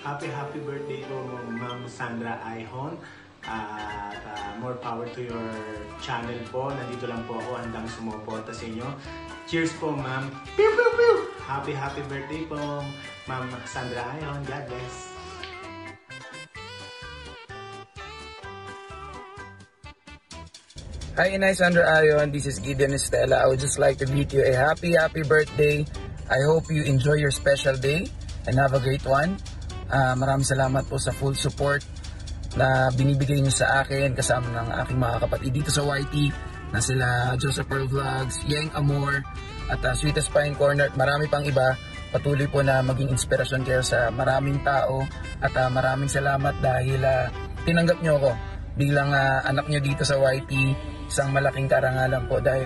Happy birthday po Ma'am Sandra Aihon. At more power to your channel po. Nandito lang po ako, handang sumuporta sa inyo. Cheers po, ma'am. Pew, pew, pew! Happy birthday po, Ma'am Sandra Aihon. God bless. Hi, Inay Sandra Aihon. This is Gideon Estela. I would just like to greet you a happy birthday. I hope you enjoy your special day and have a great one. Maraming salamat po sa full support na binibigay niyo sa akin kasama ng aking mga kapatid dito sa YT na sila Joseph Pearl Vlogs, Yang Amor at Sweetest Pine Corner at marami pang iba. Patuloy po na maging inspirasyon kayo sa maraming tao at maraming salamat dahil tinanggap niyo ako bilang anak niyo dito sa YT. Isang malaking karangalan po dahil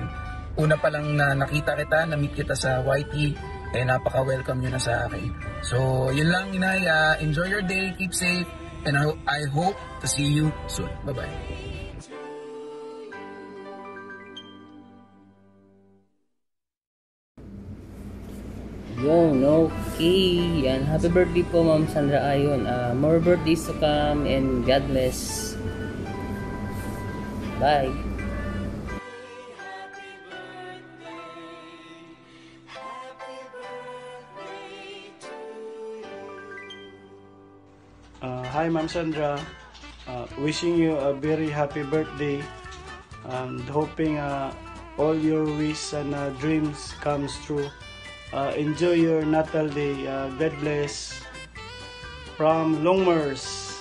una pa lang na nakita kita, na-meet kita sa YT, napaka-welcome nyo na sa akin. So, yun lang, Inay. Enjoy your day, keep safe, and I hope to see you soon. Bye-bye. Yun, okay. Yan. Happy birthday po, Ma'am Sandra Aihon. More birthdays to come and God bless. Bye. Hi Ma'am Sandra, wishing you a very happy birthday and hoping all your wishes and dreams comes true. Enjoy your natal day. God bless. From Longmers.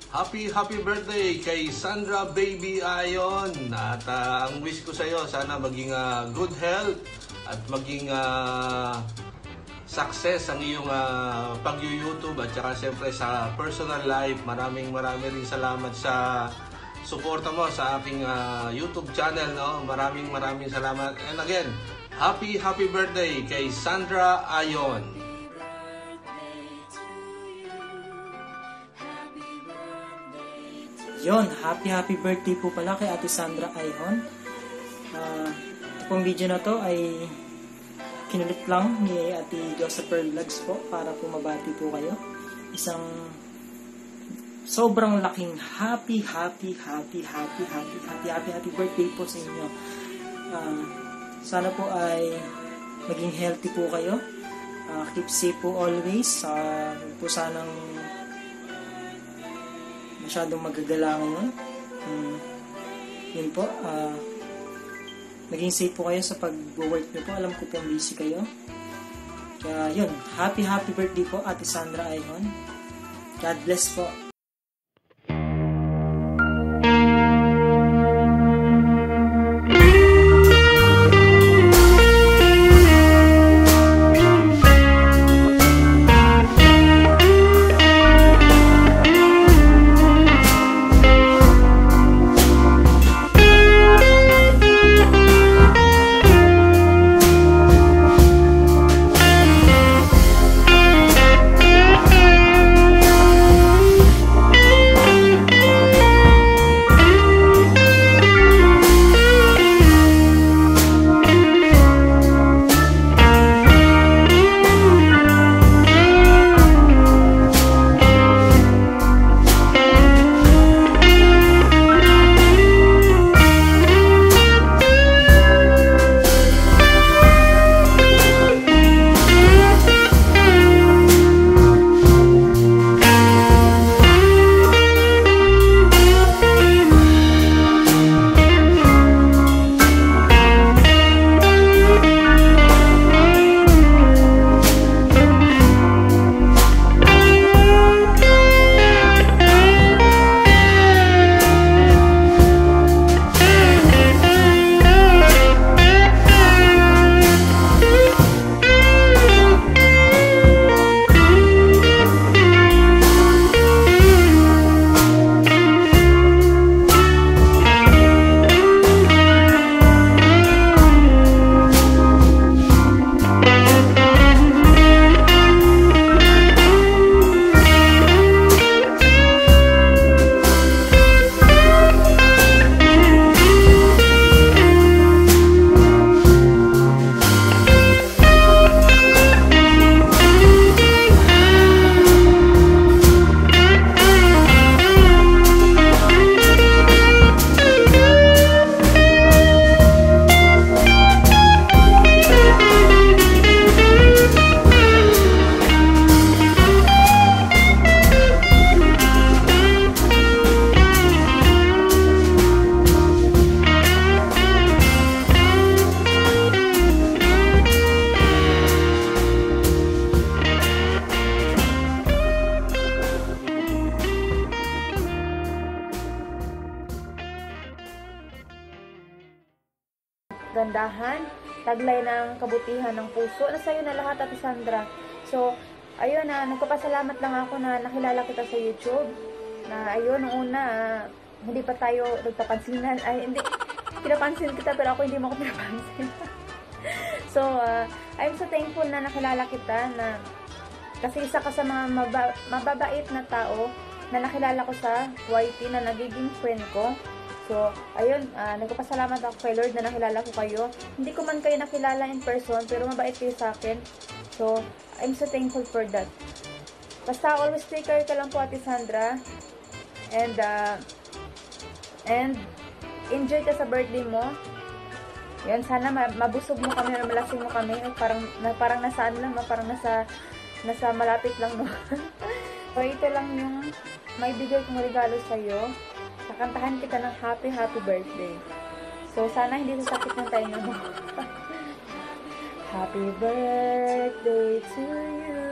Happy birthday kay Sandra Baby Aihon. At ang wish ko sa iyo, sana maging good health at maging success ang iyong pag-YouTube at saka siyempre sa personal life. Maraming rin salamat sa suporta mo sa aking YouTube channel, no? Maraming salamat. And again, happy birthday kay Sandra Aihon. Yon, happy birthday po pala kay Ate Sandra Aihon. Ito pong video na to ay kinulit lang ni Ate Joseph Pearl Vlogs po para po mabati po kayo. Isang sobrang laking happy birthday po sa inyo. Sana po ay maging healthy po kayo. Keep safe po always. Huwag po sanang masyadong magagala ngayon. Yun po. Naging safe po kayo sa pag-work nyo po. Alam ko po busy kayo. Kaya yun. Happy birthday po Ate Sandra Aihon. God bless po. taglay ng kabutihan ng puso. Sa'yo na lahat, Ate Sandra. So, ayun nagpapasalamat lang ako na nakilala kita sa YouTube. Na ayun, nung una, hindi pa tayo nagpapansinan. Ay, hindi, pinapansin kita pero ako hindi mo ako pinapansin. So, I'm so thankful na nakilala kita na kasi isa ka sa mga mababait na tao na nakilala ko sa YT na nagiging friend ko. So, ayun, nagpapasalamat ako kay Lord na nakilala ko kayo. Hindi ko man kayo nakilala in person, pero mabait kayo sa akin. So, I'm so thankful for that. Basta always take care ka lang po, Ate Sandra. And enjoy ka sa birthday mo. Yan, sana mabusog mo kami, malasing mo kami. Parang nasaan lang, parang nasa malapit lang, no? So, ito lang yung may bigay kong regalo sa'yo. Nakantahan kita ng happy birthday. So, sana hindi sasakit ng tayo mo. Happy birthday to you.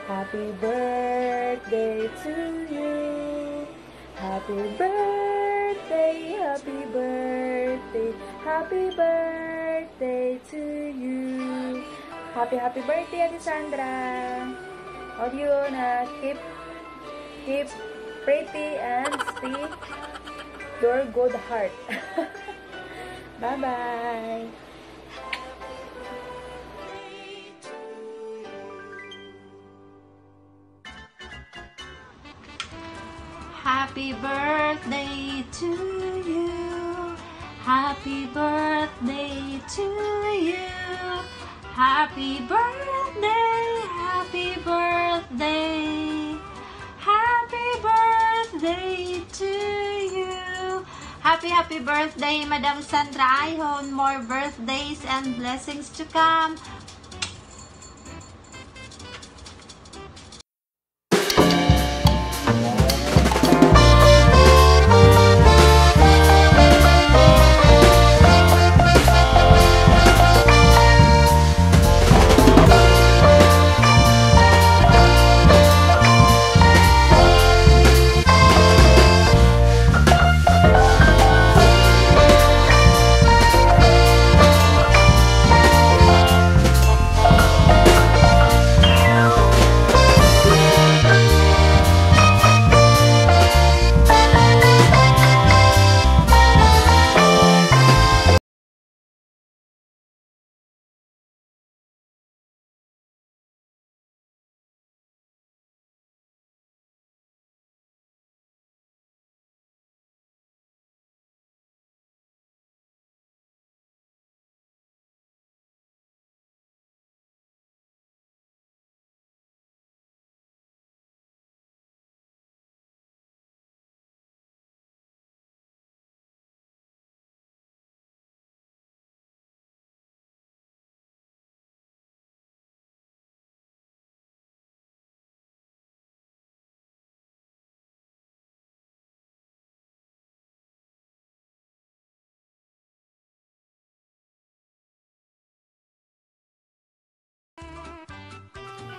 Happy birthday to you. Happy birthday, happy birthday, happy birthday to you. Happy birthday, Ate Sandra. All you na keep pretty and stay your good heart. Bye-bye. Happy birthday to you. Happy birthday to you. Happy birthday, happy birthday. Happy birthday to you. Happy birthday, Madam Sandra Aihon. More birthdays and blessings to come.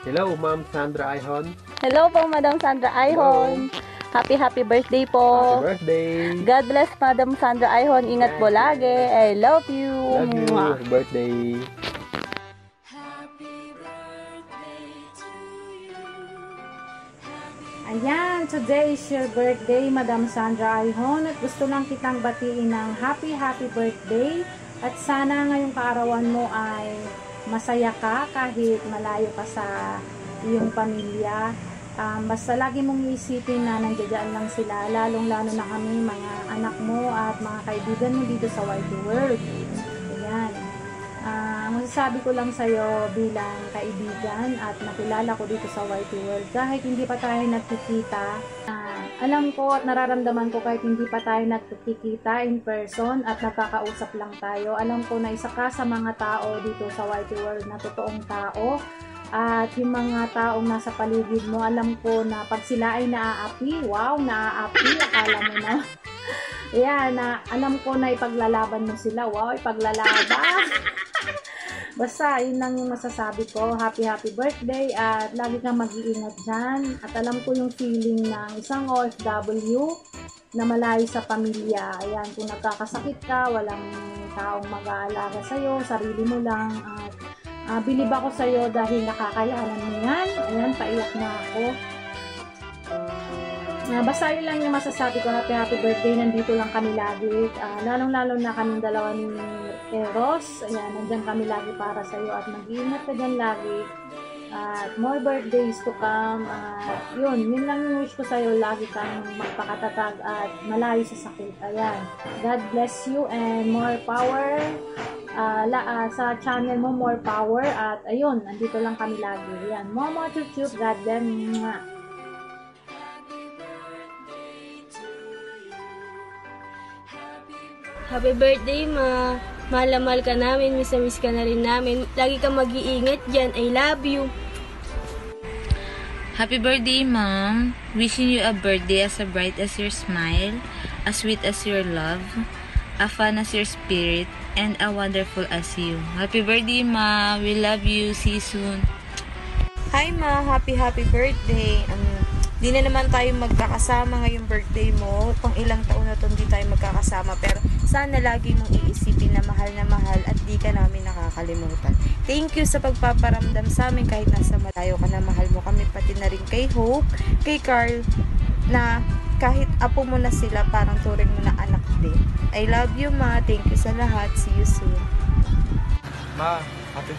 Hello, Ma'am Sandra Aihon. Hello po, Madam Sandra Aihon. Happy birthday po. Happy birthday. God bless, Madam Sandra Aihon. Ingat po lagi. I love you. Love you. Happy birthday. Ayan, today is your birthday, Madam Sandra Aihon. At gusto lang kitang batiin ng happy birthday. At sana ngayong kaarawan mo ay masaya ka kahit malayo ka sa iyong pamilya. Basta lagi mong iisipin na nandiyan lang sila, lalong-lalo na kami, mga anak mo at mga kaibigan mo dito sa YT World. Ayan. Masasabi ko lang sa'yo bilang kaibigan at nakilala ko dito sa YT World, kahit hindi pa tayo nagkikita, alam ko at nararamdaman ko kahit hindi pa tayo nagkikita in person at nagkakausap lang tayo, alam ko na isa ka sa mga tao dito sa YT World na totoong tao. At yung mga taong nasa paligid mo, alam ko na pag sila ay naaapi, wow, naaapi, akala mo na. Yan, alam ko na ipaglalaban mo sila, wow, ipaglalaban. Basta, yun lang yung masasabi ko. Happy birthday at lagi kang mag-iingat dyan. At alam ko yung feeling ng isang OFW na malayo sa pamilya. Ayan, kung nagkakasakit ka, walang taong mag-aalaga sa'yo, sarili mo lang. At bilib ako sa'yo dahil nakakayanan mo yan. Ayan, paiyak na ako. Basta yun lang yung masasabi ko. Happy birthday. Nandito lang kami lagi. Lalong-lalo na kaming dalawa ni Eros. Ayan, nandyan kami lagi para sa'yo at mag-iingat ka dyan lagi. At more birthdays to come. Yun lang yung wish ko sa'yo. Lagi kang magpakatatag at malayo sa sakit. Ayan. God bless you and more power. Sa channel mo, more power. At ayun, nandito lang kami lagi. Ayan. Momo chup-chup. God bless. Happy birthday, Ma. Mahal na mahal ka namin. Miss na miss ka na rin namin. Lagi kang mag-iingat dyan. I love you. Happy birthday, Mom. Wishing you a birthday as bright as your smile, as sweet as your love, a fun as your spirit, and a wonderful as you. Happy birthday, Ma. We love you. See you soon. Hi, Ma. Happy birthday. Di na naman tayo magkakasama ngayong birthday mo. Pang ilang taon na to hindi tayo magkakasama. Pero sana lagi mong iisipin na mahal at di ka namin nakakalimutan. Thank you sa pagpaparamdam sa amin kahit nasa malayo ka na. Mahal mo kami pati na rin kay Hope, kay Carl, na kahit apo mo na sila, parang turing mo na anak din. I love you, Ma. Thank you sa lahat. See you soon. Ma, happy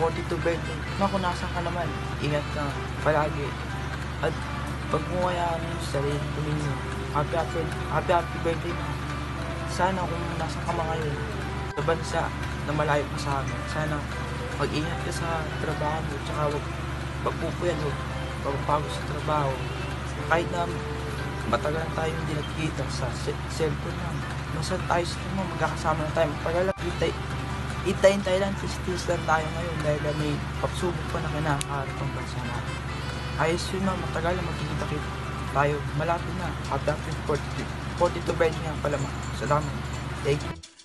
42 birthday. Ma, kung nasan ka naman, ingat ka palagi. At pag mo kayaan yung sarili, tumingin. Happy birthday, Ma. Sana kung nasan ka ngayon, sa bansa na malayo pa sa amin, sana mag-ingat ka sa trabaho mo, tsaka huwag pagpupuyan, huwag pagpapago sa trabaho. Kahit na matagal na tayo hindi nagkita sa cellphone na, masan tayo sa mo, magkakasama na tayo, matagal lang itayin tayo lang, sisters lang tayo ngayon dahil may pagsubok pa na kinakaharap ang bansa natin. Ayos yun, Ma, matagal na magkikita tayo, malapit na. Happy 42 birthday nga pala, Ma. Salamat. Thank you.